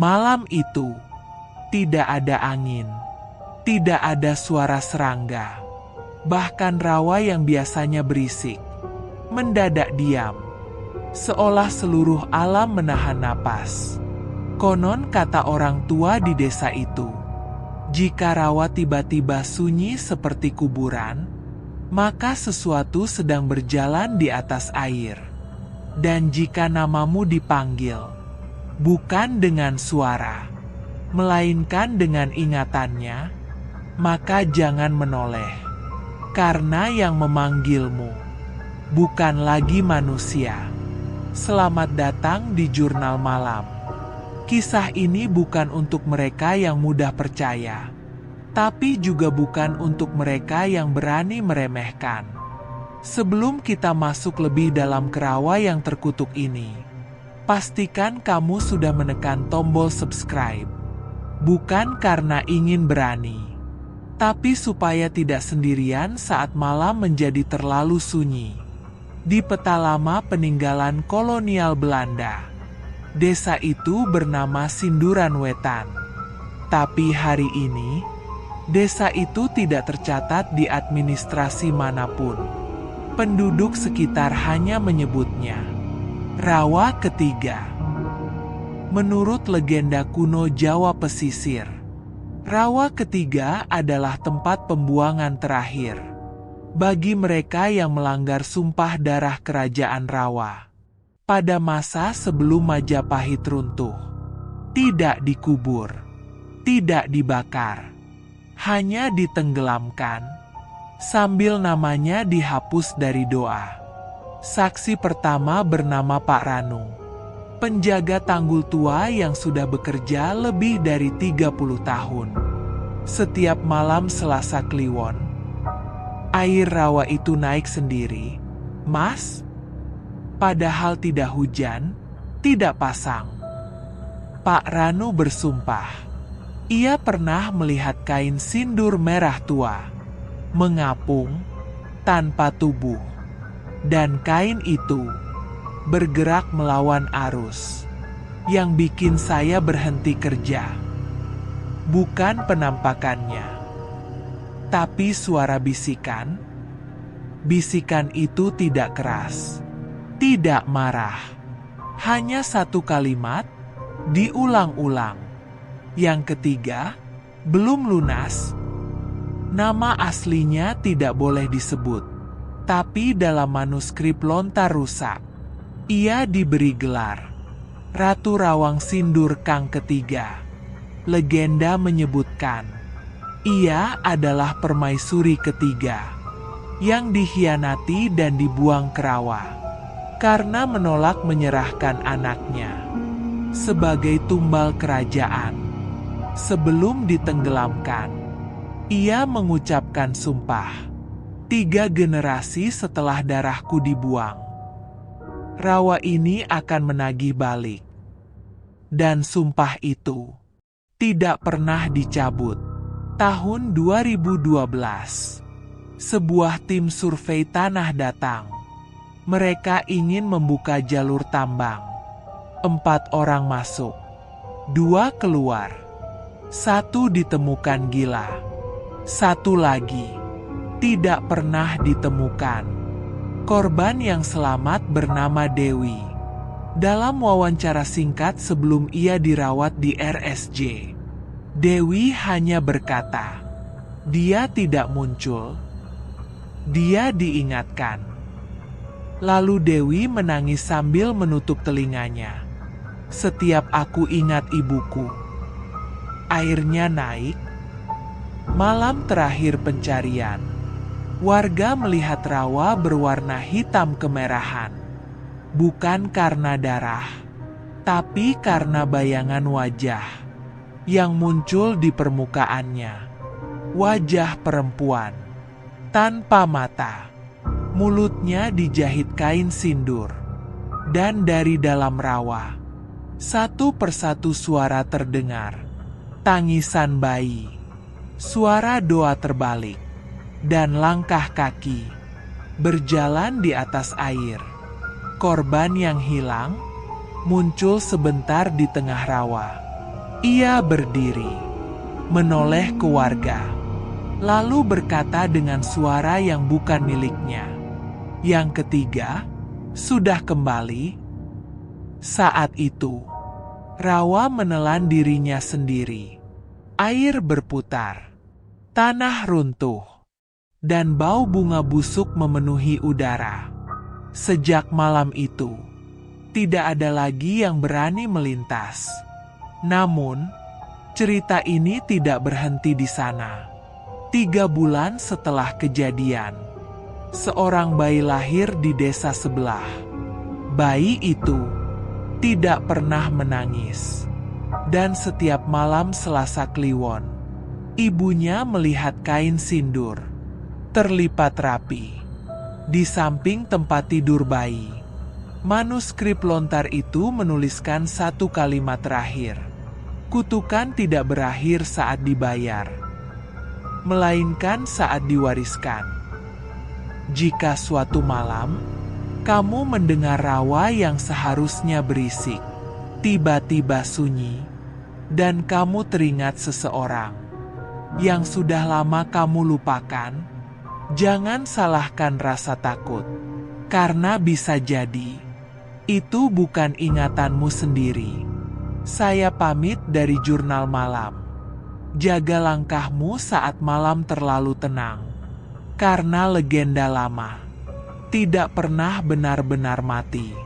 Malam itu, tidak ada angin, tidak ada suara serangga. Bahkan rawa yang biasanya berisik, mendadak diam. Seolah seluruh alam menahan napas. Konon kata orang tua di desa itu, jika rawa tiba-tiba sunyi seperti kuburan, maka sesuatu sedang berjalan di atas air. Dan jika namamu dipanggil, bukan dengan suara, melainkan dengan ingatannya, maka jangan menoleh. Karena yang memanggilmu bukan lagi manusia. Selamat datang di Jurnal Malam. Kisah ini bukan untuk mereka yang mudah percaya, tapi juga bukan untuk mereka yang berani meremehkan. Sebelum kita masuk lebih dalam ke rawa yang terkutuk ini, pastikan kamu sudah menekan tombol subscribe. Bukan karena ingin berani, tapi supaya tidak sendirian saat malam menjadi terlalu sunyi. Di peta lama peninggalan kolonial Belanda, desa itu bernama Sinduran Wetan. Tapi hari ini, desa itu tidak tercatat di administrasi manapun. Penduduk sekitar hanya menyebutnya Rawa Ketiga. Menurut legenda kuno Jawa pesisir, Rawa Ketiga adalah tempat pembuangan terakhir bagi mereka yang melanggar sumpah darah kerajaan Rawa. Pada masa sebelum Majapahit runtuh, tidak dikubur, tidak dibakar, hanya ditenggelamkan, sambil namanya dihapus dari doa. Saksi pertama bernama Pak Ranu, penjaga tanggul tua yang sudah bekerja lebih dari 30 tahun. Setiap malam Selasa Kliwon, air rawa itu naik sendiri, Mas. Padahal tidak hujan, tidak pasang. Pak Ranu bersumpah, ia pernah melihat kain sindur merah tua, mengapung, tanpa tubuh. Dan kain itu bergerak melawan arus, yang bikin saya berhenti kerja. Bukan penampakannya, tapi suara bisikan. Bisikan itu tidak keras, tidak marah. Hanya satu kalimat, diulang-ulang. Yang ketiga, belum lunas. Nama aslinya tidak boleh disebut, tapi dalam manuskrip lontar rusak, ia diberi gelar Ratu Rawang Sindur Kang Ketiga. Legenda menyebutkan, ia adalah permaisuri ketiga yang dikhianati dan dibuang ke rawa karena menolak menyerahkan anaknya sebagai tumbal kerajaan. Sebelum ditenggelamkan, ia mengucapkan sumpah, 3 generasi setelah darahku dibuang, rawa ini akan menagih balik. Dan sumpah itu tidak pernah dicabut. Tahun 2012, sebuah tim survei tanah datang. Mereka ingin membuka jalur tambang. 4 orang masuk, 2 keluar. 1 ditemukan gila, 1 lagi tidak pernah ditemukan. Korban yang selamat bernama Dewi. Dalam wawancara singkat sebelum ia dirawat di RSJ, Dewi hanya berkata, dia tidak muncul. Dia diingatkan. Lalu Dewi menangis sambil menutup telinganya. Setiap aku ingat ibuku. Airnya naik. Malam terakhir pencarian, warga melihat rawa berwarna hitam kemerahan. Bukan karena darah, tapi karena bayangan wajah yang muncul di permukaannya. Wajah perempuan, tanpa mata, mulutnya dijahit kain sindur. Dan dari dalam rawa, satu persatu suara terdengar. Tangisan bayi, suara doa terbalik, dan langkah kaki berjalan di atas air. Korban yang hilang muncul sebentar di tengah rawa. Ia berdiri, menoleh ke warga, lalu berkata dengan suara yang bukan miliknya, "Yang ketiga, sudah kembali?" Saat itu, rawa menelan dirinya sendiri. Air berputar, tanah runtuh, dan bau bunga busuk memenuhi udara. Sejak malam itu, tidak ada lagi yang berani melintas. Namun, cerita ini tidak berhenti di sana. 3 bulan setelah kejadian, seorang bayi lahir di desa sebelah. Bayi itu tidak pernah menangis. Dan setiap malam Selasa Kliwon, ibunya melihat kain sindur terlipat rapi di samping tempat tidur bayi. Manuskrip lontar itu menuliskan satu kalimat terakhir. Kutukan tidak berakhir saat dibayar, melainkan saat diwariskan. Jika suatu malam kamu mendengar rawa yang seharusnya berisik, tiba-tiba sunyi, dan kamu teringat seseorang yang sudah lama kamu lupakan, jangan salahkan rasa takut, karena bisa jadi itu bukan ingatanmu sendiri. Saya pamit dari Jurnal Malam. Jaga langkahmu saat malam terlalu tenang, karena legenda lama tidak pernah benar-benar mati.